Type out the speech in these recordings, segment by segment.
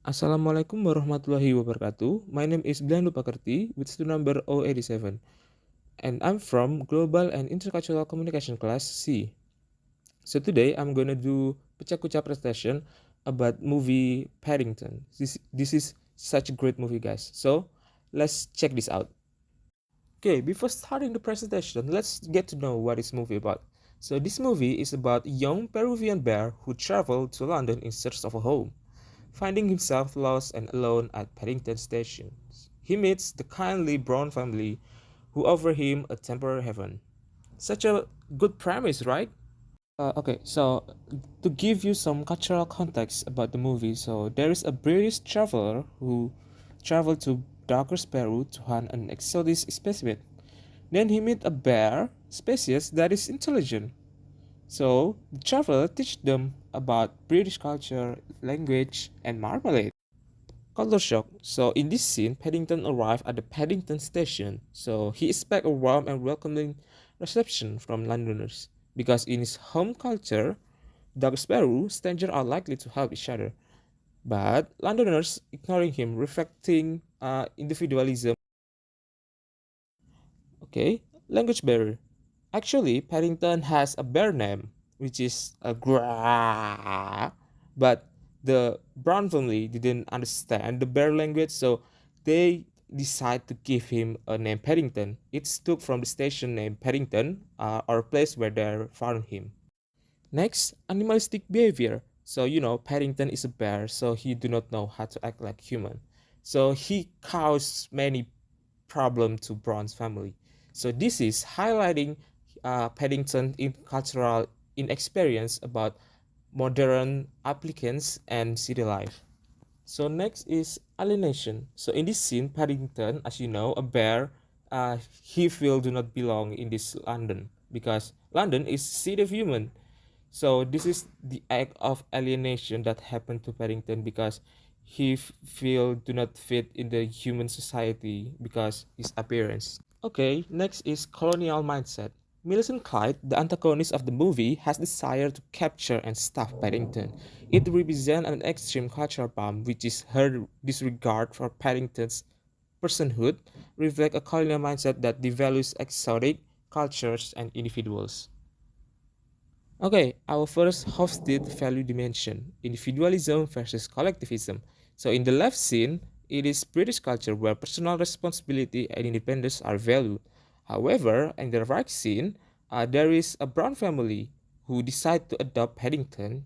Assalamualaikum warahmatullahi wabarakatuh. My name is Brillyan Pakerti with student number 087 and I'm from Global and Intercultural Communication class C. So today I'm gonna do Pecha Kucha presentation about movie Paddington. This is such a great movie, guys. So let's check this out. Okay, before starting the presentation, let's get to know what this movie about. So this movie is about a young Peruvian bear who traveled to London in search of a home. Finding himself lost and alone at Paddington Station, he meets the kindly Brown family who offer him a temporary heaven. Such a good premise, right? So to give you some cultural context about the movie, so there is a British traveler who traveled to Darker Peru to hunt an exotic specimen. Then he met a bear species that is intelligent. So the traveler teach them about British culture, language, and marmalade. Culture shock. So in this scene, Paddington arrived at the Paddington station. So he expects a warm and welcoming reception from Londoners. Because in his home culture, Doug Sparrow, strangers are likely to help each other. But Londoners ignoring him, reflecting individualism. Okay, language barrier. Actually, Paddington has a bear name, which is a gra. But the Brown family didn't understand the bear language, so they decide to give him a name Paddington. It's took from the station name Paddington, or place where they found him. Next, animalistic behavior. So Paddington is a bear, so he do not know how to act like human. So he caused many problem to Brown's family. So this is highlighting Paddington in cultural inexperience about modern applicants and city life. So next is alienation. So in this scene, Paddington, as you know, a bear, he feel do not belong in this London because London is city of human. So this is the act of alienation that happened to Paddington because he feel do not fit in the human society because his appearance. Okay, next is colonial mindset. Millicent Clyde, the antagonist of the movie, has desire to capture and stuff Paddington. It represents an extreme cultural bomb, which is her disregard for Paddington's personhood, reflect a colonial mindset that devalues exotic cultures and individuals. Okay, our first hosted value dimension, individualism versus collectivism. So in the left scene, it is British culture where personal responsibility and independence are valued. However, in the right scene, there is a Brown family who decide to adopt Paddington.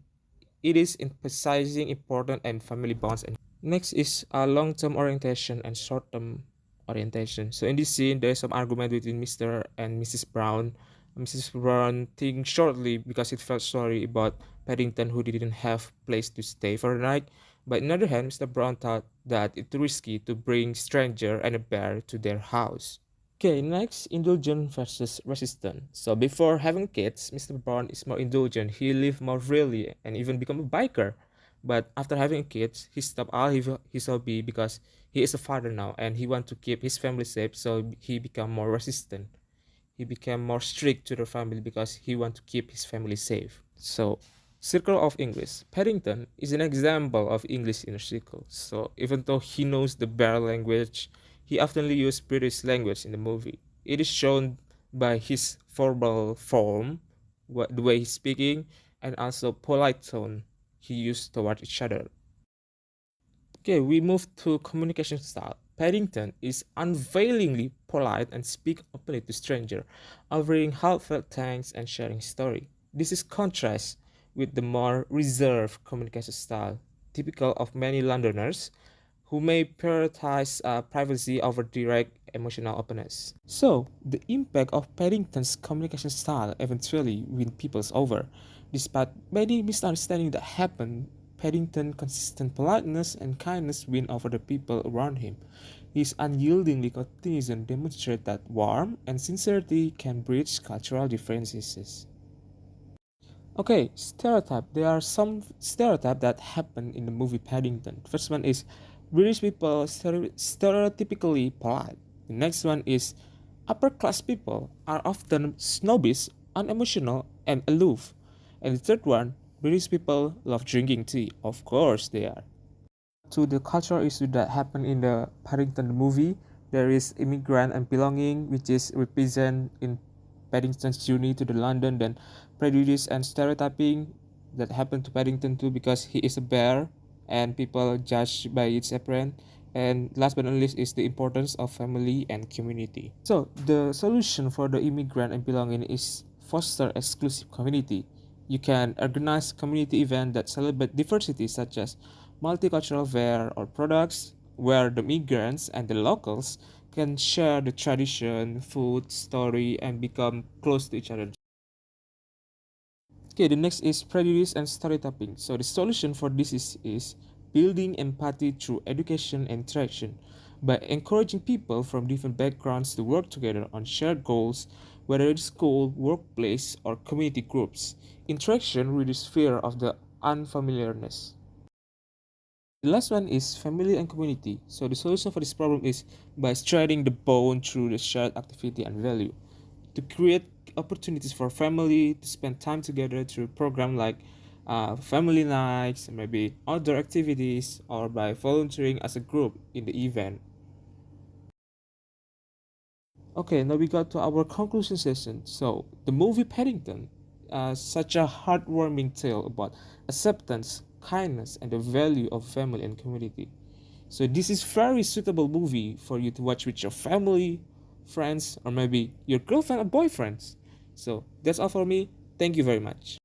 It is emphasizing important and family bonds. And next is long-term orientation and short-term orientation. So in this scene, there is some argument between Mr. and Mrs. Brown. Mrs. Brown thinks shortly because it felt sorry about Paddington who didn't have place to stay for the night. But on the other hand, Mr. Brown thought that it's risky to bring stranger and a bear to their house. Okay, next, indulgent versus resistant. So before having kids, Mr. Brown is more indulgent. He lived more freely and even become a biker. But after having kids, he stopped all his hobby because he is a father now and he want to keep his family safe. So he become more resistant. He became more strict to the family because he want to keep his family safe. So, circle of English. Paddington is an example of English inner circle. So, even though he knows the bear language, he often uses British language in the movie. It is shown by his formal form, the way he's speaking, and also polite tone he used toward each other. Okay, we move to communication style. Paddington is unveilingly polite and speak openly to strangers, offering heartfelt thanks and sharing story. This is contrast with the more reserved communication style, typical of many Londoners who may prioritize privacy over direct emotional openness. So, the impact of Paddington's communication style eventually win people over. Despite many misunderstandings that happen, Paddington's consistent politeness and kindness win over the people around him. His unyielding optimism demonstrates that warmth and sincerity can bridge cultural differences. Okay, stereotype. There are some stereotypes that happen in the movie Paddington. First one is British people stereotypically polite. The next one is upper class people are often snobbish, unemotional, and aloof. And the third one, British people love drinking tea. Of course they are. to the cultural issue that happened in the Paddington movie. There is immigrant and belonging, which is represent in Paddington's journey to the London, then prejudice and stereotyping that happened to Paddington too because he is a bear and people judge by its appearance. And last but not least is the importance of family and community. So the solution for the immigrant and belonging is foster exclusive community. You can organize community events that celebrate diversity such as multicultural wear or products where the migrants and the locals can share the tradition, food, story, and become close to each other. Okay, the next is prejudice and stereotyping. So the solution for this is building empathy through education and interaction by encouraging people from different backgrounds to work together on shared goals, whether it's school, workplace, or community groups. Interaction reduces fear of the unfamiliarness. The last one is family and community. So the solution for this problem is by strengthening the bond through the shared activity and value. To create opportunities for family to spend time together through program like family nights, maybe outdoor activities, or by volunteering as a group in the event. Okay, now we got to our conclusion session. So the movie Paddington, such a heartwarming tale about acceptance, kindness, and the value of family and community. So this is very suitable movie for you to watch with your family, friends, or maybe your girlfriend or boyfriends. So that's all for me. Thank you very much.